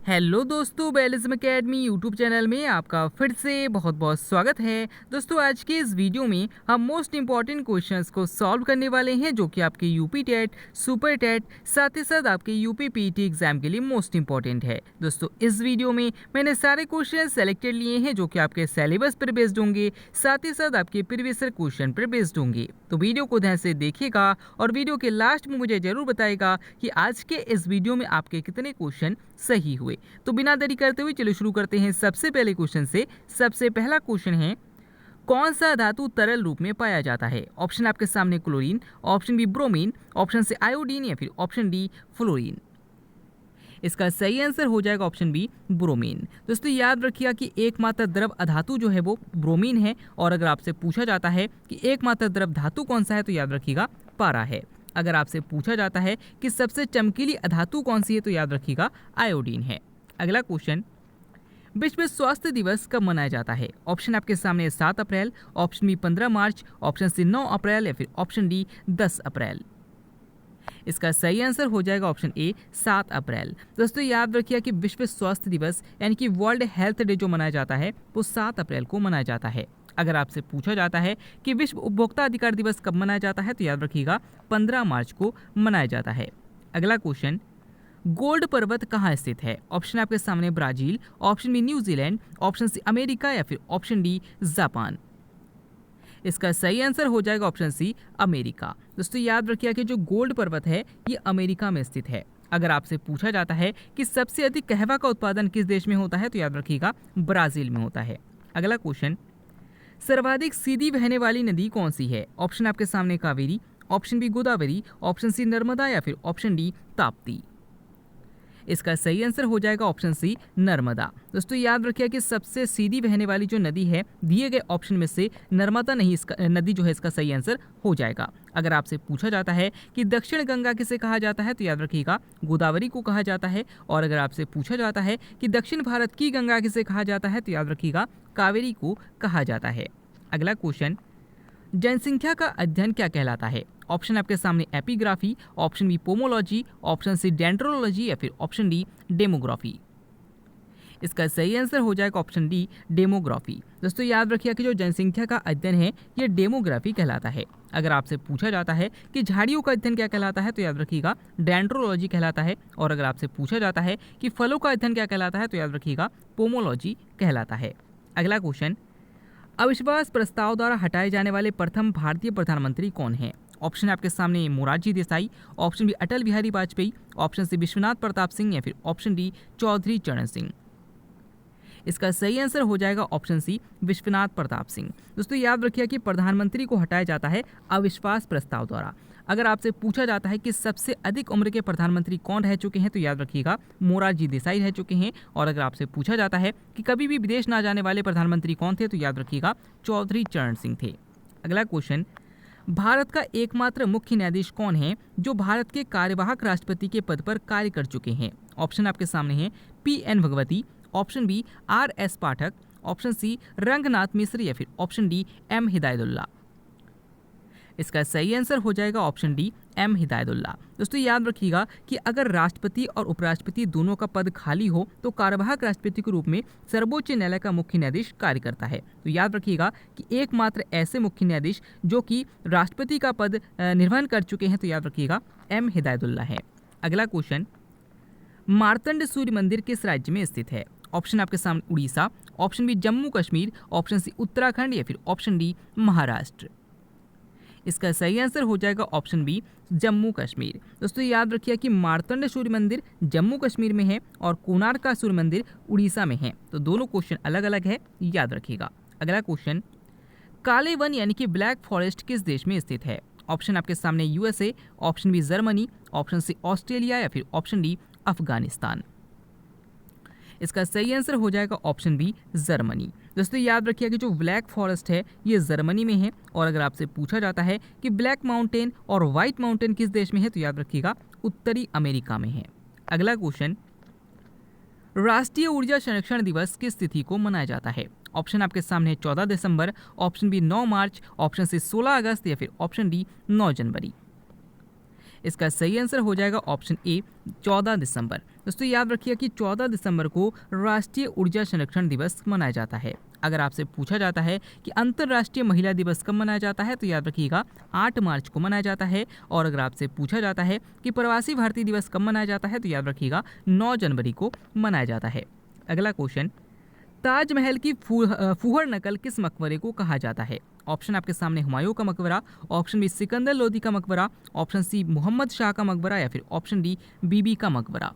Hello दोस्तों, बैलिज्म academy YouTube channel में आपका फिर से बहुत बहुत स्वागत है। दोस्तों, आज के इस वीडियो में हम मोस्ट इंपॉर्टेंट क्वेश्चंस को सॉल्व करने वाले हैं, जो कि आपके यूपी टेट, सुपर टेट, साथ ही साथ आपके यूपी पीटी एग्जाम के लिए मोस्ट इंपॉर्टेंट है। दोस्तों, इस वीडियो में मैंने सारे क्वेश्चन सेलेक्टेड लिए हैं, जो कि आपके सिलेबस पर बेस्ड होंगे, साथ ही साथ आपके प्रीवियस क्वेश्चन पर बेस्ड होंगे। तो वीडियो को ध्यान से देखिएगा और वीडियो के लास्ट में मुझे जरूर बताएगा कि आज के इस वीडियो में आपके कितने क्वेश्चन सही हुए। तो बिना देरी करते हुए चलो शुरू करते हैं सबसे पहले क्वेश्चन से। सबसे पहला क्वेश्चन है, कौन सा धातु तरल रूप में पाया जाता है? ऑप्शन आपके सामने chlorine, option B bromine, option C iodine या फिर ऑप्शन डी फ्लोरीन। इसका सही आंसर हो जाएगा ऑप्शन बी ब्रोमीन। दोस्तों, याद रखिएगा कि एकमात्र द्रव अधातु जो है वो ब्रोमीन है, और अगर आपसे पूछा जाता है कि एकमात्र द्रव धातु कौन सा है तो याद रखिएगा पारा है। अगर आपसे पूछा जाता है कि सबसे चमकीली अधातु कौन सी है तो याद रखिएगा आयोडीन है। अगला क्वेश्चन, विश्व स्वास्थ्य दिवस कब मनाया जाता है? ऑप्शन आपके सामने 7 अप्रैल, ऑप्शन बी 15 मार्च, ऑप्शन सी 9 अप्रैल या फिर ऑप्शन डी 10 अप्रैल। इसका सही आंसर हो जाएगा ऑप्शन ए 7 अप्रैल। दोस्तों, याद रखिए कि विश्व स्वास्थ्य दिवस यानी कि वर्ल्ड हेल्थ डे जो मनाया जाता है वो 7 अप्रैल को मनाया जाता है। अगर आपसे पूछा जाता है कि विश्व उपभोक्ता अधिकार दिवस कब मनाया जाता है तो याद रखिएगा 15 मार्च को मनाया जाता है। अगला क्वेश्चन, गोल्ड पर्वत कहाँ स्थित है? ऑप्शन आपके सामने Brazil, option B New Zealand, option C America या फिर ऑप्शन डी जापान। इसका सही आंसर हो जाएगा ऑप्शन सी अमेरिका। दोस्तों, याद रखिए कि जो गोल्ड पर्वत है ये अमेरिका में स्थित है। अगर आपसे पूछा जाता है कि सबसे अधिक कहवा का उत्पादन किस देश में होता है तो याद रखिएगा ब्राजील में होता है। अगला क्वेश्चन, सर्वाधिक सीधी बहने वाली नदी कौन सी है? ऑप्शन आपके सामने Kaveri, option B Godavari, option C Narmada या फिर ऑप्शन डी ताप्ती। इसका सही आंसर हो जाएगा ऑप्शन सी नर्मदा। दोस्तों, याद रखिए कि सबसे सीधी बहने वाली जो नदी है दिए गए ऑप्शन में से नर्मदा नहीं इसका नदी जो है इसका सही आंसर हो जाएगा। अगर आपसे पूछा जाता है कि दक्षिण गंगा किसे कहा जाता है तो याद रखिएगा गोदावरी को कहा जाता है, और अगर आपसे पूछा जाता है कि दक्षिण भारत की गंगा किसे कहा जाता है तो याद रखिएगा कावेरी को कहा जाता है। अगला क्वेश्चन, जनसंख्या का अध्ययन क्या कहलाता है? ऑप्शन आपके सामने epigraphy, option B pomology, option C dendrology या फिर ऑप्शन डी डेमोग्राफी। इसका सही आंसर हो जाएगा ऑप्शन डी डेमोग्राफी। दोस्तों, याद रखिए कि जो जनसंख्या का अध्ययन है ये डेमोग्राफी कहलाता है। अगर आपसे पूछा जाता है कि झाड़ियों का अध्ययन क्या कहलाता है तो याद रखिएगा डेंड्रोलॉजी कहलाता है, और अगर आपसे पूछा जाता है कि फलों का अध्ययन क्या कहलाता है तो याद रखिएगा पोमोलॉजी कहलाता है। अगला क्वेश्चन, अविश्वास प्रस्ताव द्वारा हटाए जाने वाले प्रथम भारतीय प्रधानमंत्री कौन है? ऑप्शन आपके सामने Morarji Desai, option B Atal Bihari Vajpayee, option C Vishwanath Pratap Singh या फिर ऑप्शन डी चौधरी चरण सिंह। इसका सही आंसर हो जाएगा ऑप्शन सी विश्वनाथ प्रताप सिंह। दोस्तों, याद रखिए कि प्रधानमंत्री को हटाया जाता है अविश्वास प्रस्ताव द्वारा। अगर आपसे पूछा जाता है कि सबसे अधिक उम्र के प्रधानमंत्री कौन रह चुके हैं तो याद रखिएगा मोरारजी देसाई रह चुके हैं, और अगर आपसे पूछा जाता है कि कभी भी विदेश ना जाने वाले प्रधानमंत्री कौन थे तो याद रखिएगा चौधरी चरण सिंह थे। अगला क्वेश्चन, भारत का एकमात्र मुख्य न्यायाधीश कौन है जो भारत के कार्यवाहक राष्ट्रपति के पद पर कार्य कर चुके हैं? ऑप्शन आपके सामने है PN Bhagwati, option B RS Pathak, option C Ranganath Mishra या फिर ऑप्शन डी M हिदायतुल्ला। इसका सही आंसर हो जाएगा ऑप्शन डी M हिदायतुल्ला। दोस्तों, याद रखिएगा कि अगर राष्ट्रपति और उपराष्ट्रपति दोनों का पद खाली हो तो कार्यवाहक राष्ट्रपति के रूप में सर्वोच्च न्यायालय का मुख्य न्यायाधीश कार्य करता है। तो याद रखिएगा कि एकमात्र ऐसे मुख्य न्यायाधीश जो कि राष्ट्रपति का पद निर्वहन कर चुके हैं तो याद रखिएगा M हिदायतुल्ला है। अगला क्वेश्चन, मार्तंड सूर्य मंदिर किस राज्य में स्थित है? ऑप्शन आपके सामने Orissa, option B Jammu Kashmir, option C Uttarakhand या फिर ऑप्शन डी महाराष्ट्र। इसका सही आंसर हो जाएगा ऑप्शन बी जम्मू कश्मीर। दोस्तों, याद रखिए कि मार्तंड सूर्य मंदिर जम्मू कश्मीर में है और कोणार्क का सूर्य मंदिर उड़ीसा में है। तो दोनों क्वेश्चन अलग अलग है, याद रखिएगा। अगला क्वेश्चन, काले वन यानी कि ब्लैक फॉरेस्ट किस देश में स्थित है? ऑप्शन आपके सामने USA, option B Germany, option C Australia या फिर ऑप्शन डी अफगानिस्तान। इसका सही आंसर हो जाएगा ऑप्शन बी जर्मनी। दोस्तों, याद रखिए कि जो ब्लैक फॉरेस्ट है ये जर्मनी में है, और अगर आपसे पूछा जाता है कि ब्लैक माउंटेन और व्हाइट माउंटेन किस देश में है तो याद रखिएगा उत्तरी अमेरिका में है। अगला क्वेश्चन, राष्ट्रीय ऊर्जा संरक्षण दिवस किस तिथि को मनाया जाता है? ऑप्शन आपके सामने 14 दिसंबर, ऑप्शन बी 9 मार्च, ऑप्शन सी 16 अगस्त या फिर ऑप्शन डी 9 जनवरी। इसका सही आंसर हो जाएगा ऑप्शन ए 14 दिसंबर। दोस्तों याद रखिए कि 14 दिसंबर को राष्ट्रीय ऊर्जा संरक्षण दिवस मनाया जाता है। अगर आपसे पूछा जाता है कि अंतर्राष्ट्रीय महिला दिवस कब मनाया जाता है तो याद रखिएगा 8 मार्च को मनाया जाता है। और अगर आपसे पूछा जाता है कि प्रवासी भारतीय दिवस कब मनाया जाता है तो याद रखिएगा 9 जनवरी को मनाया जाता है। अगला क्वेश्चन, ताजमहल की फूहड़ नकल किस मकबरे को कहा जाता है? ऑप्शन आपके सामने हुमायूं का मकबरा, ऑप्शन बी सिकंदर लोदी का मकबरा, ऑप्शन सी मोहम्मद शाह का मकबरा या फिर ऑप्शन डी बीबी का मकबरा।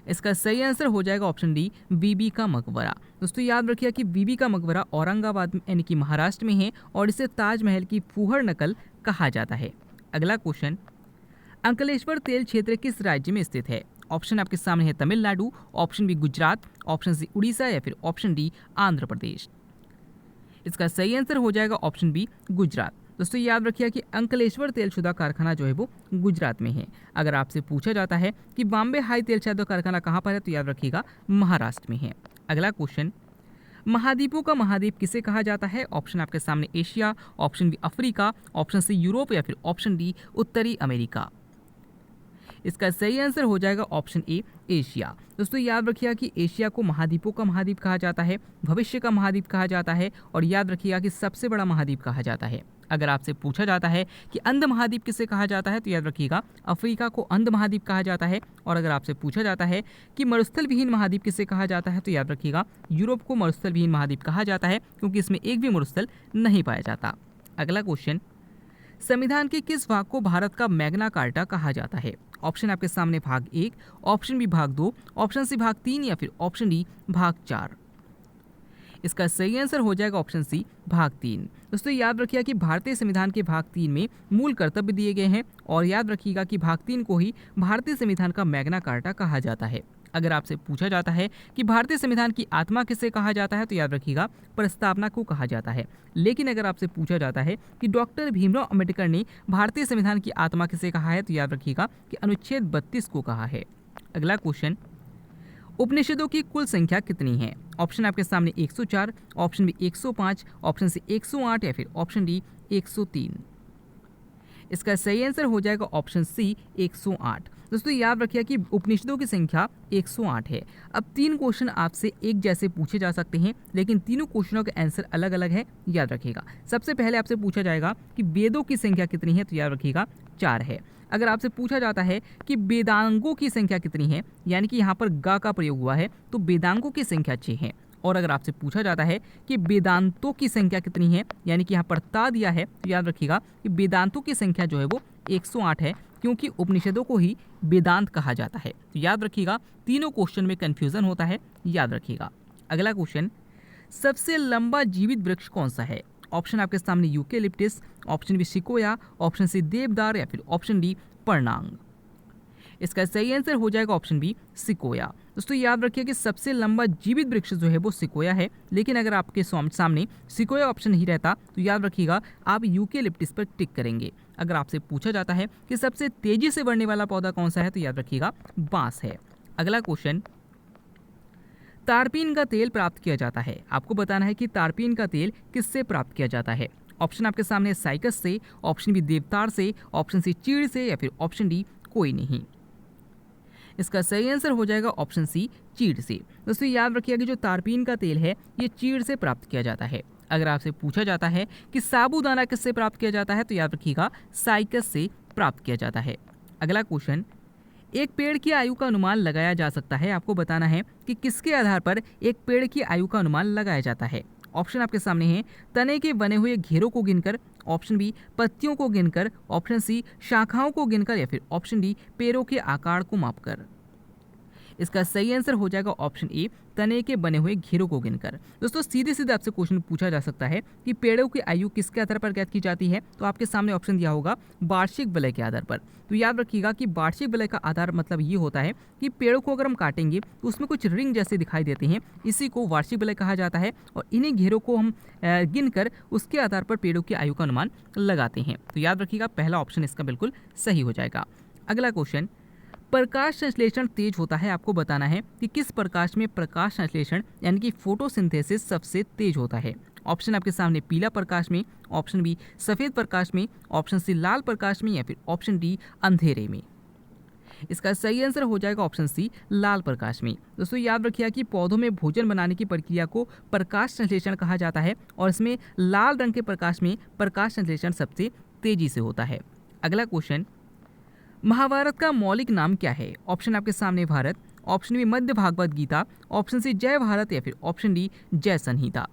इसका सही आंसर हो जाएगा ऑप्शन डी बीबी का मकबरा। दोस्तों याद रखिए कि बीबी का मकबरा औरंगाबाद यानी कि महाराष्ट्र में है और इसे ताजमहल की फूहड़ नकल कहा जाता है। अगला क्वेश्चन, अंकलेश्वर तेल क्षेत्र किस राज्य में स्थित है? ऑप्शन आपके सामने है Tamil Nadu, option B Gujarat, option C Orissa या फिर ऑप्शन डी आंध्र प्रदेश। इसका सही आंसर हो जाएगा ऑप्शन बी गुजरात। दोस्तों याद रखिए कि अंकलेश्वर तेलशुदा कारखाना जो है वो गुजरात में है। अगर आपसे पूछा जाता है कि बॉम्बे हाई तेलशुदा कारखाना कहाँ पर है तो याद रखिएगा महाराष्ट्र में है। अगला क्वेश्चन, महाद्वीपों का महाद्वीप किसे कहा जाता है? ऑप्शन आपके सामने Asia, option B Africa, option C Europe या फिर ऑप्शन डी उत्तरी अमेरिका। इसका सही आंसर हो जाएगा ऑप्शन ए एशिया। दोस्तों याद रखिएगा कि एशिया को महाद्वीपों का महाद्वीप कहा जाता है, भविष्य का महाद्वीप कहा जाता है और याद रखिएगा कि सबसे बड़ा महाद्वीप कहा जाता है। अगर आपसे पूछा जाता है कि अंध महाद्वीप किसे कहा जाता है तो याद रखिएगा अफ्रीका को अंध महाद्वीप कहा जाता है। और अगर आपसे पूछा जाता है कि मरुस्थल विहीन महाद्वीप किसे कहा जाता है तो याद रखिएगा यूरोप को मरुस्थल विहीन महाद्वीप कहा जाता है, क्योंकि इसमें एक भी मरुस्थल नहीं पाया जाता। अगला क्वेश्चन, संविधान के किस भाग को भारत का मैग्ना कार्टा कहा जाता है? ऑप्शन आपके सामने भाग 1, ऑप्शन बी भाग 2, ऑप्शन सी भाग 3 या फिर ऑप्शन डी भाग 4। इसका सही आंसर हो जाएगा ऑप्शन सी भाग 3। दोस्तों याद रखिएगा कि भारतीय संविधान के भाग 3 में मूल कर्तव्य दिए गए हैं और याद रखिएगा कि भाग 3 को ही भारतीय संविधान का मैग्ना कार्टा कहा जाता है। अगर आपसे पूछा जाता है कि भारतीय संविधान की आत्मा किसे कहा जाता है तो याद रखिएगा प्रस्तावना को कहा जाता है। लेकिन अगर आपसे पूछा जाता है कि डॉक्टर भीमराव अंबेडकर ने भारतीय संविधान की आत्मा किसे कहा है तो याद रखिएगा कि अनुच्छेद 32 को कहा है। अगला क्वेश्चन, उपनिषदों की कुल संख्या कितनी है? ऑप्शन आपके सामने 104, ऑप्शन बी 105, ऑप्शन सी 108 या फिर ऑप्शन डी 103। इसका सही आंसर हो जाएगा ऑप्शन सी 108। दोस्तों याद रखिए कि उपनिषदों की संख्या 108 है। अब 3 क्वेश्चन आपसे एक जैसे पूछे जा सकते हैं, लेकिन तीनों क्वेश्चनों का आंसर अलग अलग है, याद रखिएगा। सबसे पहले आपसे पूछा जाएगा कि वेदों की संख्या कितनी है तो याद रखिएगा 4 है। अगर आपसे पूछा जाता है कि वेदांगों की संख्या कितनी है, यानी कि यहाँ पर गा का प्रयोग हुआ है, तो वेदांगों की संख्या 6 है। और अगर आपसे पूछा जाता है कि वेदांतों की संख्या कितनी है, यानी कि यहाँ पर ता दिया है, तो याद रखिएगा कि वेदांतों की संख्या जो है वो 108 है, क्योंकि उपनिषदों को ही वेदांत कहा जाता है। तो याद रखिएगा तीनों क्वेश्चन में कन्फ्यूजन होता है, याद रखिएगा। अगला क्वेश्चन, सबसे लंबा जीवित वृक्ष कौन सा है? ऑप्शन आपके सामने eucalyptus, option B sequoia, option C देवदार या फिर ऑप्शन डी पर्णांग। इसका सही आंसर हो जाएगा ऑप्शन बी सिकोया। दोस्तों याद रखिए कि सबसे लंबा जीवित वृक्ष जो है वो सिकोया है, लेकिन अगर आपके सामने सिकोया ऑप्शन नहीं रहता तो याद रखिएगा आप यूकेलिप्टिस पर टिक करेंगे। अगर आपसे पूछा जाता है कि सबसे तेजी से बढ़ने वाला पौधा कौन सा है तो याद रखिएगा बांस है। अगला क्वेश्चन, तारपीन का तेल प्राप्त किया जाता है। आपको बताना है कि तारपीन का तेल किससे प्राप्त किया जाता है। ऑप्शन आपके सामने साइकस से, ऑप्शन बी देवतार से, ऑप्शन सी चीड़ से या फिर ऑप्शन डी कोई नहीं। इसका सही आंसर हो जाएगा ऑप्शन सी चीड़ से। दोस्तों याद रखिएगा कि जो तारपीन का तेल है ये चीड़ से प्राप्त किया जाता है। अगर आपसे पूछा जाता है कि साबूदाना किससे प्राप्त किया जाता है तो याद रखिएगा साइकस से प्राप्त किया जाता है। अगला क्वेश्चन, एक पेड़ की आयु का अनुमान लगाया जा सकता है। आपको बताना है कि किसके आधार पर एक पेड़ की आयु का अनुमान लगाया जाता है। ऑप्शन आपके सामने हैं तने के बने हुए घेरों को गिनकर, ऑप्शन बी पत्तियों को गिनकर, ऑप्शन सी शाखाओं को गिनकर या फिर ऑप्शन डी पेड़ों के आकार को मापकर। इसका सही आंसर हो जाएगा ऑप्शन ए तने के बने हुए घेरों को गिनकर। दोस्तों सीधे सीधे आपसे क्वेश्चन पूछा जा सकता है कि पेड़ों की आयु किसके आधार पर ज्ञात की जाती है, तो आपके सामने ऑप्शन दिया होगा वार्षिक वलय के आधार पर। तो याद रखिएगा कि वार्षिक वलय का आधार मतलब ये होता है कि पेड़ों को अगर हम काटेंगे तो उसमें कुछ रिंग जैसे दिखाई देते हैं, इसी को वार्षिक वलय कहा जाता है और इन्हीं घेरों को हम गिनकर उसके आधार पर पेड़ों की आयु का अनुमान लगाते हैं। तो याद रखिएगा पहला ऑप्शन इसका बिल्कुल सही हो जाएगा। अगला क्वेश्चन, प्रकाश संश्लेषण तेज होता है। आपको बताना है कि किस प्रकाश में प्रकाश संश्लेषण यानी कि फोटोसिंथेसिस सबसे तेज होता है। ऑप्शन आपके सामने पीला प्रकाश में, ऑप्शन बी सफ़ेद प्रकाश में, ऑप्शन सी लाल प्रकाश में या फिर ऑप्शन डी अंधेरे में। इसका सही आंसर हो जाएगा ऑप्शन सी लाल प्रकाश में। दोस्तों याद रखिए कि पौधों में भोजन बनाने की प्रक्रिया को प्रकाश संश्लेषण कहा जाता है और इसमें लाल रंग के प्रकाश में प्रकाश संश्लेषण सबसे तेजी से होता है। अगला क्वेश्चन, महाभारत का मौलिक नाम क्या है? ऑप्शन आपके सामने भारत, ऑप्शन बी मध्य भागवत गीता, ऑप्शन सी जय भारत या फिर ऑप्शन डी जय संहिता।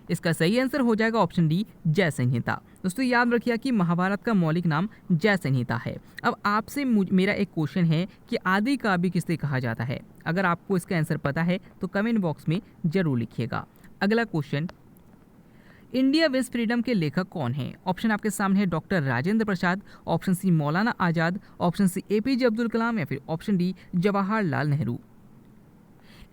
इसका सही आंसर हो जाएगा ऑप्शन डी जय संहिता। दोस्तों याद रखिए कि महाभारत का मौलिक नाम जय संहिता है। अब आपसे मेरा एक क्वेश्चन है कि आदि काव्य किसे कहा जाता है? अगर आपको इसका आंसर पता है तो कमेंट बॉक्स में जरूर लिखिएगा। अगला क्वेश्चन, इंडिया विंस फ्रीडम के लेखक कौन हैं? ऑप्शन आपके सामने है doctor Rajendra Prasad, option C मौलाना आज़ाद, option C APJ Abdul Kalam या फिर ऑप्शन डी जवाहरलाल नेहरू।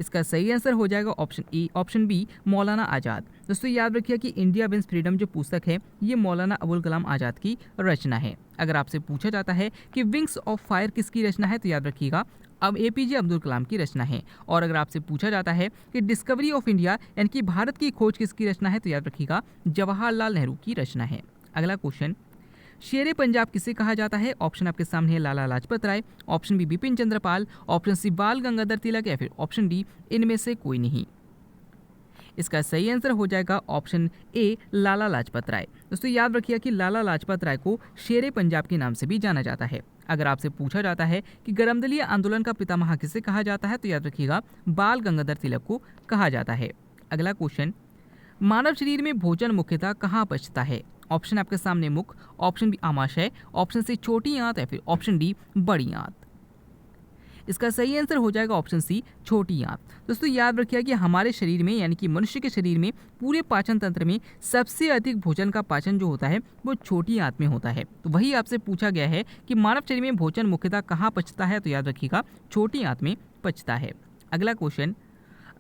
इसका सही आंसर हो जाएगा ऑप्शन ए, ऑप्शन बी मौलाना आज़ाद। दोस्तों याद रखिए कि इंडिया विंस फ्रीडम जो पुस्तक है ये मौलाना अबुल कलाम आज़ाद की रचना है। अगर आपसे पूछा जाता है कि विंग्स ऑफ फायर किसकी रचना है तो याद रखिएगा अब एपीजे अब्दुल कलाम की रचना है। और अगर आपसे पूछा जाता है कि डिस्कवरी ऑफ इंडिया यानी कि भारत की खोज किसकी रचना है तो याद रखिएगा जवाहरलाल नेहरू की रचना है। अगला क्वेश्चन, शेरे पंजाब किसे कहा जाता है? ऑप्शन आपके सामने है Lala Lajpat Rai, option B Bipin Chandra Pal, option C बाल गंगाधर तिलक या फिर ऑप्शन डी इनमें से कोई नहीं। इसका सही आंसर हो जाएगा ऑप्शन ए लाला लाजपत राय। दोस्तों याद रखिए कि लाला लाजपत राय को शेरे पंजाब के नाम से भी जाना जाता है। अगर आपसे पूछा जाता है कि गरमदलीय आंदोलन का पितामह किसे कहा जाता है तो याद रखिएगा बाल गंगाधर तिलक को कहा जाता है। अगला क्वेश्चन, मानव शरीर में भोजन मुख्यतः कहाँ पचता है? ऑप्शन आपके सामने मुख, ऑप्शन बी आमाशय, ऑप्शन सी छोटी आंत या फिर ऑप्शन डी बड़ी आंत। इसका सही आंसर हो जाएगा ऑप्शन सी छोटी आंत। दोस्तों याद रखिए कि हमारे शरीर में यानी कि मनुष्य के शरीर में पूरे पाचन तंत्र में सबसे अधिक भोजन का पाचन जो होता है वो छोटी आंत में होता है। तो वही आपसे पूछा गया है कि मानव शरीर में भोजन मुख्यतः कहाँ पचता है तो याद रखिएगा छोटी आंत में पचता है। अगला क्वेश्चन,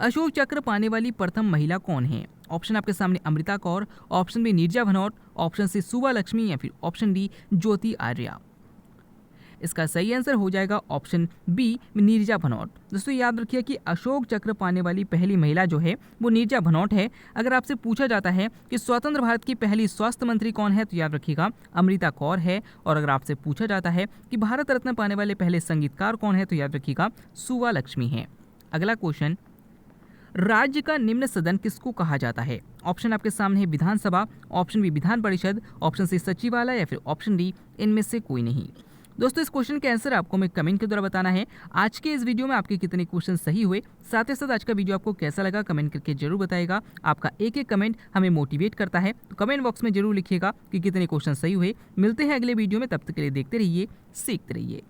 अशोक चक्र पाने वाली प्रथम महिला कौन है? ऑप्शन आपके सामने Amrita Kaur, option B Neerja Bhanot, option C Subba Lakshmi या फिर ऑप्शन डी ज्योति आर्या। इसका सही आंसर हो जाएगा ऑप्शन बी नीरजा भनोट। दोस्तों याद रखिए कि अशोक चक्र पाने वाली पहली महिला जो है वो नीरजा भनोट है। अगर आपसे पूछा जाता है कि स्वतंत्र भारत की पहली स्वास्थ्य मंत्री कौन है तो याद रखिएगा अमृता कौर है। और अगर आपसे पूछा जाता है कि भारत रत्न पाने वाले पहले संगीतकार कौन है तो याद रखिएगा सुबा लक्ष्मी है। अगला क्वेश्चन, राज्य का निम्न सदन किसको कहा जाता है? ऑप्शन आपके सामने है विधानसभा, option B Vidhan Parishad, option C सचिवालय या फिर ऑप्शन डी इनमें से कोई नहीं। दोस्तों इस क्वेश्चन के आंसर आपको मैं कमेंट के द्वारा बताना है। आज के इस वीडियो में आपके कितने क्वेश्चन सही हुए, साथ ही साथ आज का वीडियो आपको कैसा लगा कमेंट करके जरूर बताइएगा। आपका एक एक कमेंट हमें मोटिवेट करता है, तो कमेंट बॉक्स में जरूर लिखिएगा कि कितने क्वेश्चन सही हुए। मिलते हैं अगले वीडियो में, तब तक के लिए देखते रहिए, सीखते रहिए।